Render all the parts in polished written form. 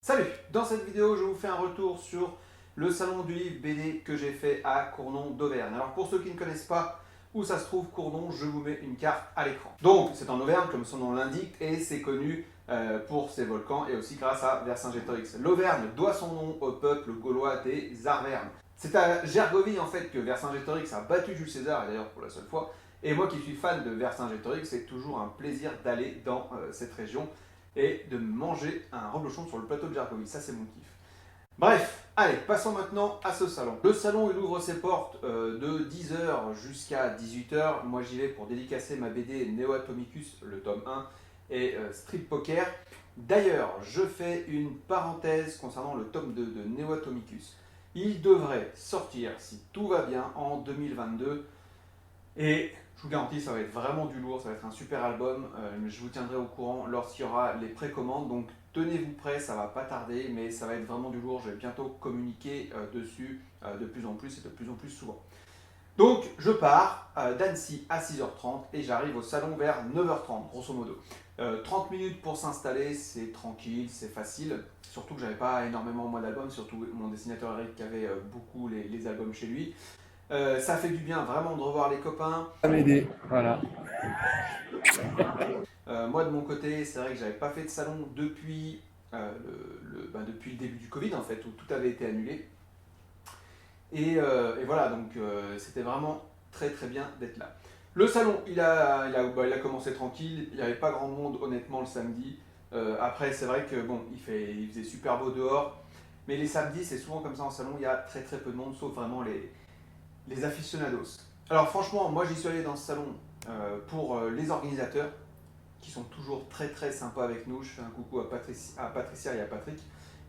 Salut! Dans cette vidéo, je vous fais un retour sur le salon du livre BD que j'ai fait à Cournon d'Auvergne. Alors pour ceux qui ne connaissent pas où ça se trouve Cournon, je vous mets une carte à l'écran. Donc c'est en Auvergne comme son nom l'indique et c'est connu pour ses volcans et aussi grâce à Vercingétorix. L'Auvergne doit son nom au peuple gaulois des Arvernes. C'est à Gergovie en fait que Vercingétorix a battu Jules César, et d'ailleurs pour la seule fois. Et moi qui suis fan de Vercingétorix, c'est toujours un plaisir d'aller dans cette région et de manger un reblochon sur le plateau de Gergovie. Ça, c'est mon kiff. Bref, allez, passons maintenant à ce salon. Le salon, il ouvre ses portes de 10h jusqu'à 18h. Moi, j'y vais pour dédicacer ma BD Neo Atomicus, le tome 1, et Street Poker. D'ailleurs, je fais une parenthèse concernant le tome 2 de Neo Atomicus. Il devrait sortir, si tout va bien, en 2022. Et je vous garantis, ça va être vraiment du lourd, ça va être un super album. Je vous tiendrai au courant lorsqu'il y aura les précommandes. Donc tenez-vous prêts, ça va pas tarder, mais ça va être vraiment du lourd. Je vais bientôt communiquer dessus de plus en plus et de plus en plus souvent. Donc je pars d'Annecy à 6h30 et j'arrive au salon vers 9h30, grosso modo. 30 minutes pour s'installer, c'est tranquille, c'est facile. Surtout que j'avais pas énormément moi d'albums, surtout mon dessinateur Eric qui avait beaucoup les albums chez lui. Ça fait du bien vraiment de revoir les copains. Ça m'aider, voilà. Moi de mon côté, c'est vrai que j'avais pas fait de salon depuis, depuis le début du Covid en fait, où tout avait été annulé. Et voilà, donc c'était vraiment très très bien d'être là. Le salon, il a commencé tranquille, il n'y avait pas grand monde honnêtement le samedi. Après c'est vrai que bon, il faisait super beau dehors, mais les samedis c'est souvent comme ça en salon, il y a très très peu de monde, sauf vraiment les aficionados. Alors franchement, moi j'y suis allé dans ce salon pour les organisateurs, qui sont toujours très très sympas avec nous. Je fais un coucou à Patricia et à Patrick,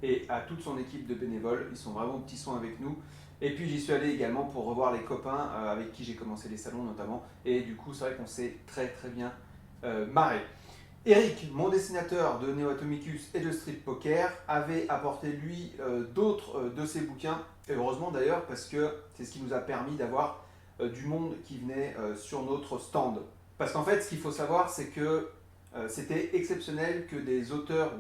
et à toute son équipe de bénévoles, ils sont vraiment petits soins avec nous. Et puis j'y suis allé également pour revoir les copains avec qui j'ai commencé les salons notamment, et du coup c'est vrai qu'on s'est très très bien marré. Eric, mon dessinateur de Neo Atomicus et de Street Poker, avait apporté lui d'autres de ses bouquins, et heureusement d'ailleurs parce que c'est ce qui nous a permis d'avoir du monde qui venait sur notre stand. Parce qu'en fait ce qu'il faut savoir c'est que c'était exceptionnel que des auteurs,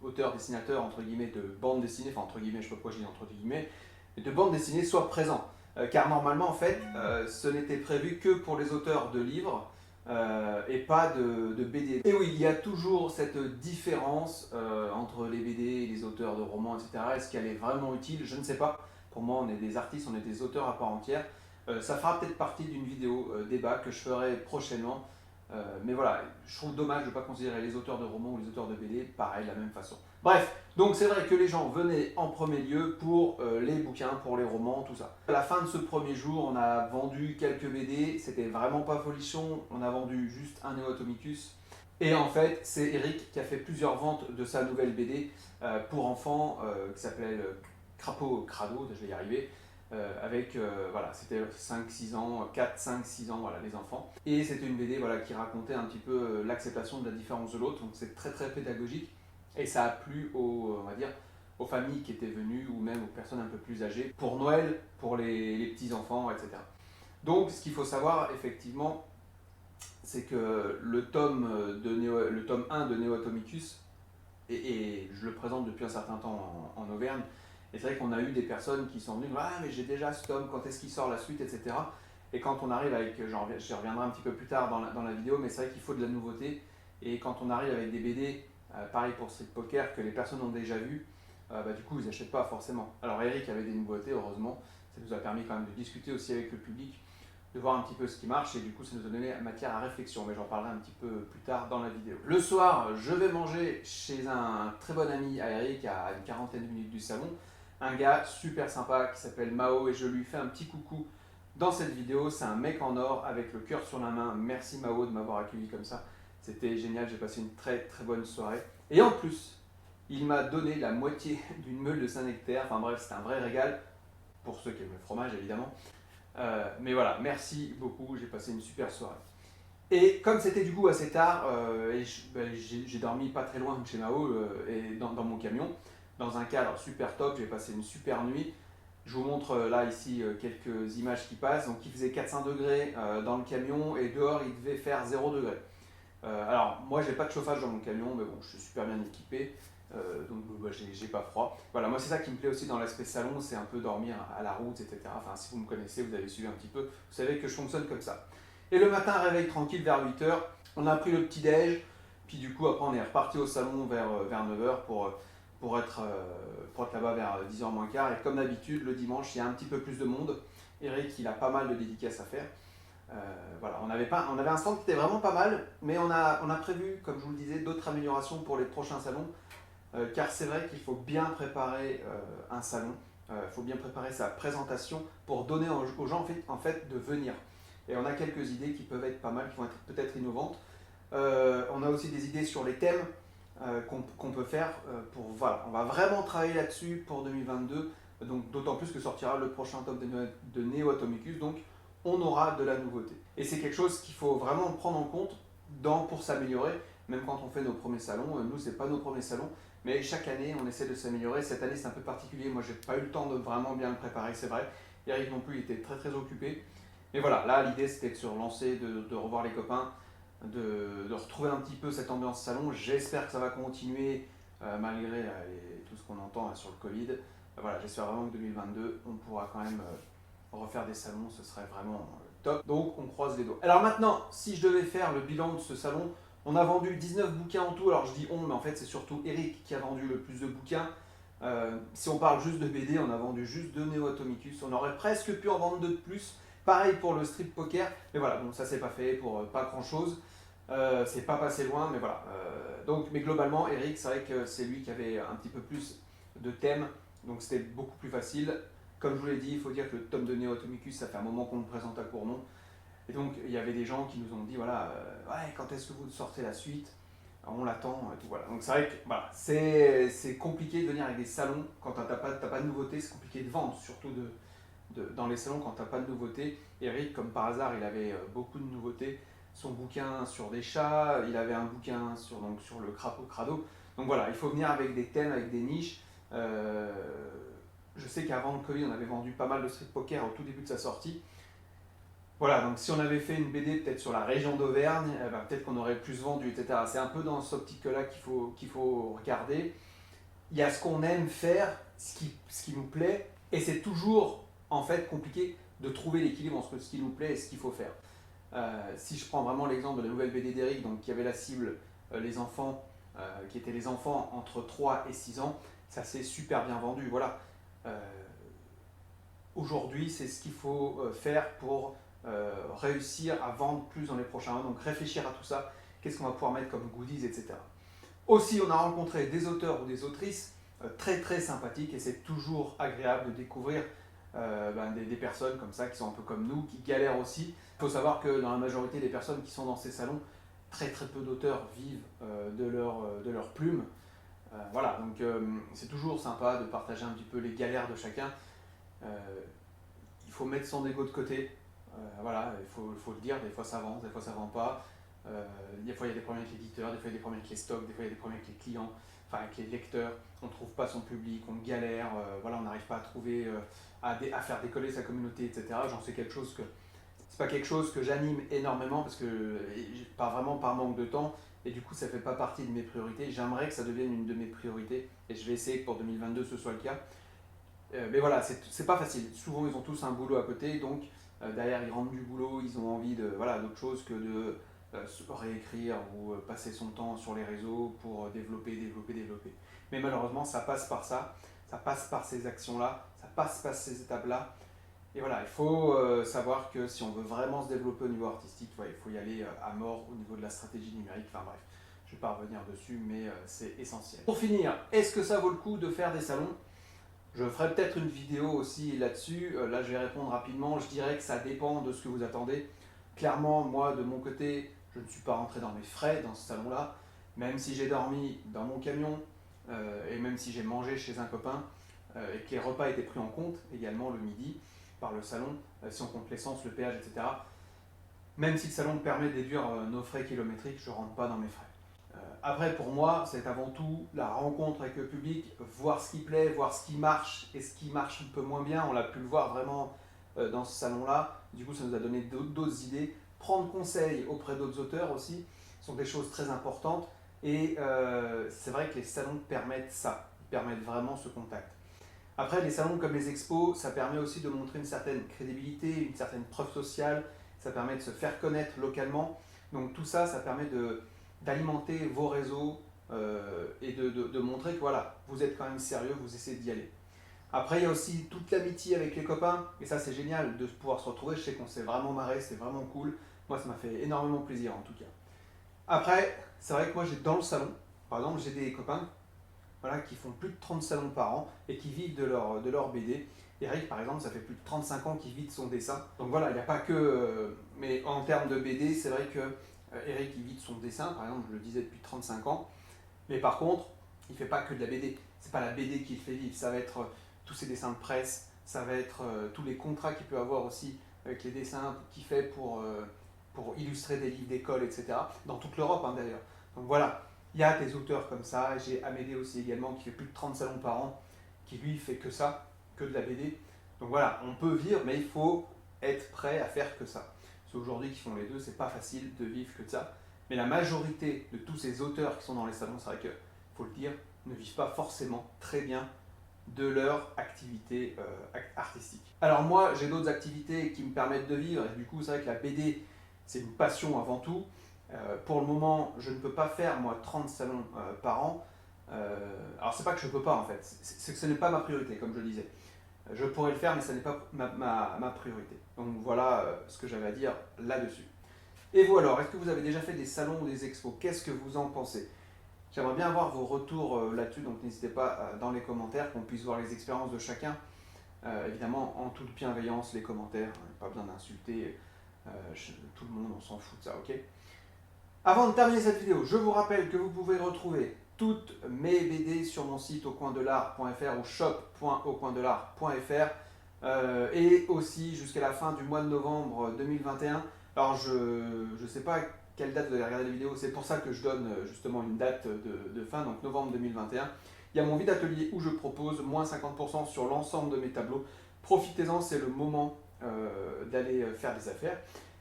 ou auteurs-dessinateurs entre guillemets de bande dessinée, enfin entre guillemets, je sais pas pourquoi je dis entre guillemets, de bande dessinée soient présents. Car normalement en fait ce n'était prévu que pour les auteurs de livres, et pas de BD. Et oui, il y a toujours cette différence entre les BD et les auteurs de romans, etc. Est-ce qu'elle est vraiment utile? Je ne sais pas. Pour moi, on est des artistes, on est des auteurs à part entière. Ça fera peut-être partie d'une vidéo débat que je ferai prochainement. Mais voilà, je trouve dommage de ne pas considérer les auteurs de romans ou les auteurs de BD pareil, de la même façon. Bref, donc c'est vrai que les gens venaient en premier lieu pour les bouquins, pour les romans, tout ça. À la fin de ce premier jour, on a vendu quelques BD, c'était vraiment pas folichon, on a vendu juste un Neo Atomicus. Et en fait, c'est Eric qui a fait plusieurs ventes de sa nouvelle BD pour enfants qui s'appelle Crapaud Crado, je vais y arriver. Avec, voilà, c'était 5-6 ans, 4, 5, 6 ans, voilà, les enfants. Et c'était une BD voilà, qui racontait un petit peu l'acceptation de la différence de l'autre, donc c'est très très pédagogique. Et ça a plu aux, on va dire, aux familles qui étaient venues, ou même aux personnes un peu plus âgées, pour Noël, pour les petits-enfants, etc. Donc ce qu'il faut savoir, effectivement, c'est que le tome 1 de Neo Atomicus, et je le présente depuis un certain temps en Auvergne, et c'est vrai qu'on a eu des personnes qui sont venues, ah mais j'ai déjà ce tome, quand est-ce qu'il sort la suite, etc. Et quand on arrive avec, j'y reviendrai un petit peu plus tard dans la vidéo, mais c'est vrai qu'il faut de la nouveauté. Et quand on arrive avec des BD, pareil pour Street Poker, que les personnes ont déjà vu, du coup ils n'achètent pas forcément. Alors Eric avait des nouveautés, heureusement, ça nous a permis quand même de discuter aussi avec le public, de voir un petit peu ce qui marche, et du coup ça nous a donné matière à réflexion, mais j'en parlerai un petit peu plus tard dans la vidéo. Le soir, je vais manger chez un très bon ami à Eric, à une quarantaine de minutes du salon, un gars super sympa qui s'appelle Mao, et je lui fais un petit coucou dans cette vidéo. C'est un mec en or avec le cœur sur la main. Merci Mao de m'avoir accueilli comme ça, c'était génial, j'ai passé une très très bonne soirée. Et en plus, il m'a donné la moitié d'une meule de Saint-Nectaire, enfin bref, c'était un vrai régal, pour ceux qui aiment le fromage évidemment. Mais voilà, merci beaucoup, j'ai passé une super soirée. Et comme c'était du coup assez tard, j'ai dormi pas très loin de chez Mao, et dans mon camion, dans un cadre super top, j'ai passé une super nuit. Je vous montre là ici quelques images qui passent. Donc il faisait 4-5 degrés dans le camion, et dehors il devait faire 0 degré. Alors moi j'ai pas de chauffage dans mon camion, mais bon, je suis super bien équipé. donc bah, j'ai pas froid. Voilà, moi c'est ça qui me plaît aussi dans l'aspect salon, c'est un peu dormir à la route, etc. Enfin, si vous me connaissez, vous avez suivi un petit peu, vous savez que je fonctionne comme ça. Et le matin, réveil tranquille vers 8h, on a pris le petit déj, puis du coup après on est reparti au salon vers 9h pour être là-bas vers 10h moins quart. Et comme d'habitude, le dimanche, il y a un petit peu plus de monde. Eric, il a pas mal de dédicaces à faire. Voilà, on avait un stand qui était vraiment pas mal, mais on a prévu, comme je vous le disais, d'autres améliorations pour les prochains salons, car c'est vrai qu'il faut bien préparer un salon, il faut bien préparer sa présentation pour donner aux gens en fait de venir. Et on a quelques idées qui peuvent être pas mal, qui vont être peut-être innovantes. On a aussi des idées sur les thèmes qu'on peut faire voilà, on va vraiment travailler là-dessus pour 2022, donc d'autant plus que sortira le prochain tome de Neo Atomicus, donc on aura de la nouveauté. Et c'est quelque chose qu'il faut vraiment prendre en compte pour s'améliorer, même quand on fait nos premiers salons. Nous, c'est pas nos premiers salons, mais chaque année, on essaie de s'améliorer. Cette année, c'est un peu particulier. Moi, j'ai pas eu le temps de vraiment bien le préparer, c'est vrai. Eric non plus, il était très très occupé. Mais voilà, là, l'idée, c'était de se relancer, de revoir les copains, de retrouver un petit peu cette ambiance salon. J'espère que ça va continuer malgré tout ce qu'on entend sur le Covid. Voilà, j'espère vraiment que 2022, on pourra quand même refaire des salons, ce serait vraiment top. Donc on croise les doigts. Alors maintenant, si je devais faire le bilan de ce salon, on a vendu 19 bouquins en tout. Alors je dis on, mais en fait c'est surtout Eric qui a vendu le plus de bouquins. Si on parle juste de BD, on a vendu juste 2 Neo Atomicus. On aurait presque pu en vendre 2 de plus. Pareil pour le strip poker. Mais voilà, bon, ça s'est pas fait pour pas grand chose. C'est pas passé loin, mais voilà. Mais globalement, Eric, c'est vrai que c'est lui qui avait un petit peu plus de thèmes. Donc c'était beaucoup plus facile. Comme je vous l'ai dit, il faut dire que le tome de Neo Atomicus, ça fait un moment qu'on le présente à Cournon. Et donc, il y avait des gens qui nous ont dit, voilà, ouais, quand est-ce que vous sortez la suite? On l'attend, et tout, voilà. Donc c'est vrai que voilà, c'est compliqué de venir avec des salons quand t'as pas de nouveauté, c'est compliqué de vendre, surtout dans les salons quand t'as pas de nouveauté. Eric, comme par hasard, il avait beaucoup de nouveautés. Son bouquin sur des chats, il avait un bouquin sur le crapaud crado. Donc voilà, il faut venir avec des thèmes, avec des niches. Je sais qu'avant le Covid, on avait vendu pas mal de street poker au tout début de sa sortie. Voilà, donc si on avait fait une BD peut-être sur la région d'Auvergne, peut-être qu'on aurait plus vendu, etc. C'est un peu dans cette optique-là qu'il faut regarder. Il y a ce qu'on aime faire, ce qui nous plaît, et c'est toujours en fait compliqué de trouver l'équilibre entre ce qui nous plaît et ce qu'il faut faire. Si je prends vraiment l'exemple de la nouvelle BD d'Eric, donc qui avait la cible les enfants, qui étaient les enfants entre 3 et 6 ans, ça s'est super bien vendu. Voilà. Aujourd'hui, c'est ce qu'il faut faire pour réussir à vendre plus dans les prochains mois. Donc réfléchir à tout ça, qu'est-ce qu'on va pouvoir mettre comme goodies, etc. Aussi, on a rencontré des auteurs ou des autrices très très sympathiques et c'est toujours agréable de découvrir des personnes comme ça qui sont un peu comme nous, qui galèrent aussi. Il faut savoir que dans la majorité des personnes qui sont dans ces salons, très très peu d'auteurs vivent de leur plume. Voilà, donc c'est toujours sympa de partager un petit peu les galères de chacun. Il faut mettre son ego de côté. Voilà, il faut le dire, des fois ça avance, des fois ça ne vend pas. Des fois il y a des problèmes avec l'éditeur, des fois il y a des problèmes avec les stocks, des fois il y a des problèmes avec les clients, enfin avec les lecteurs, on ne trouve pas son public, on galère, voilà, on n'arrive pas à trouver, à faire décoller sa communauté, etc. J'en sais quelque chose que c'est pas quelque chose que j'anime énormément parce que pas vraiment par manque de temps et du coup ça fait pas partie de mes priorités. J'aimerais que ça devienne une de mes priorités et je vais essayer que pour 2022 ce soit le cas. Mais voilà, c'est pas facile. Souvent ils ont tous un boulot à côté, donc derrière ils rentrent du boulot, ils ont envie d'autre chose que de se réécrire ou passer son temps sur les réseaux pour développer. Mais malheureusement ça passe par ça passe par ces actions-là, ça passe par ces étapes-là. Et voilà, il faut savoir que si on veut vraiment se développer au niveau artistique, il faut y aller à mort au niveau de la stratégie numérique. Enfin bref, je ne vais pas revenir dessus, mais c'est essentiel. Pour finir, est-ce que ça vaut le coup de faire des salons? Je ferai peut-être une vidéo aussi là-dessus. Là, je vais répondre rapidement. Je dirais que ça dépend de ce que vous attendez. Clairement, moi, de mon côté, je ne suis pas rentré dans mes frais dans ce salon-là. Même si j'ai dormi dans mon camion et même si j'ai mangé chez un copain et que les repas étaient pris en compte également le midi par le salon, si on compte l'essence, le péage, etc. Même si le salon me permet de déduire nos frais kilométriques, je ne rentre pas dans mes frais. Après, pour moi, c'est avant tout la rencontre avec le public, voir ce qui plaît, voir ce qui marche et ce qui marche un peu moins bien. On l'a pu le voir vraiment dans ce salon-là. Du coup, ça nous a donné d'autres idées. Prendre conseil auprès d'autres auteurs aussi sont des choses très importantes. Et c'est vrai que les salons permettent ça, ils permettent vraiment ce contact. Après, les salons comme les expos, ça permet aussi de montrer une certaine crédibilité, une certaine preuve sociale, ça permet de se faire connaître localement. Donc tout ça, ça permet d'alimenter vos réseaux et de montrer que voilà, vous êtes quand même sérieux, vous essayez d'y aller. Après, il y a aussi toute l'amitié avec les copains, et ça c'est génial de pouvoir se retrouver. Je sais qu'on s'est vraiment marré, c'est vraiment cool. Moi, ça m'a fait énormément plaisir en tout cas. Après, c'est vrai que moi, j'ai dans le salon, par exemple, j'ai des copains voilà, qui font plus de 30 salons par an et qui vivent de leur BD. Eric, par exemple, ça fait plus de 35 ans qu'il vit de son dessin. Donc voilà, il n'y a pas que... mais en termes de BD, c'est vrai que Eric, il vit de son dessin, par exemple, je le disais depuis 35 ans. Mais par contre, il ne fait pas que de la BD. C'est pas la BD qui le fait vivre. Ça va être tous ses dessins de presse, ça va être tous les contrats qu'il peut avoir aussi avec les dessins qu'il fait pour illustrer des livres d'école, etc. Dans toute l'Europe, hein, d'ailleurs. Donc voilà, il y a des auteurs comme ça. J'ai Amédée aussi également, qui fait plus de 30 salons par an, qui lui fait que ça, que de la BD. Donc voilà, on peut vivre, mais il faut être prêt à faire que ça. Ceux aujourd'hui qui font les deux, c'est pas facile de vivre que de ça. Mais la majorité de tous ces auteurs qui sont dans les salons, c'est vrai qu'il faut le dire, ne vivent pas forcément très bien de leur activité artistique. Alors moi, j'ai d'autres activités qui me permettent de vivre, et du coup, c'est vrai que la BD, c'est une passion avant tout. Pour le moment, je ne peux pas faire, moi, 30 salons par an. Alors, c'est pas que je peux pas, en fait, c'est que ce n'est pas ma priorité, comme je disais. Je pourrais le faire, mais ce n'est pas ma priorité. Donc voilà ce que j'avais à dire là-dessus. Et vous alors, est-ce que vous avez déjà fait des salons ou des expos? Qu'est-ce que vous en pensez? J'aimerais bien avoir vos retours là-dessus, donc n'hésitez pas dans les commentaires, qu'on puisse voir les expériences de chacun. Évidemment, en toute bienveillance, les commentaires, pas besoin d'insulter tout le monde, on s'en fout de ça, ok? Avant de terminer cette vidéo, je vous rappelle que vous pouvez retrouver toutes mes BD sur mon site aucoindelart.fr ou shop.aucoindelart.fr et aussi jusqu'à la fin du mois de novembre 2021. Alors je ne sais pas à quelle date vous allez regarder la vidéo, c'est pour ça que je donne justement une date de fin, donc novembre 2021. Il y a mon vide atelier où je propose moins 50% sur l'ensemble de mes tableaux. Profitez-en, c'est le moment d'aller faire des affaires.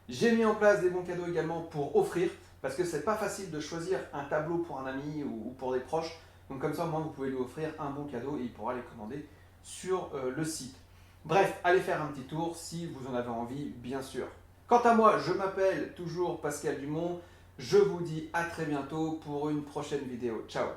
J'ai mis en place des bons cadeaux également pour offrir, parce que c'est pas facile de choisir un tableau pour un ami ou pour des proches. Donc comme ça, au moins, vous pouvez lui offrir un bon cadeau et il pourra les commander sur le site. Bref, allez faire un petit tour si vous en avez envie, bien sûr. Quant à moi, je m'appelle toujours Pascal Dumont. Je vous dis à très bientôt pour une prochaine vidéo. Ciao!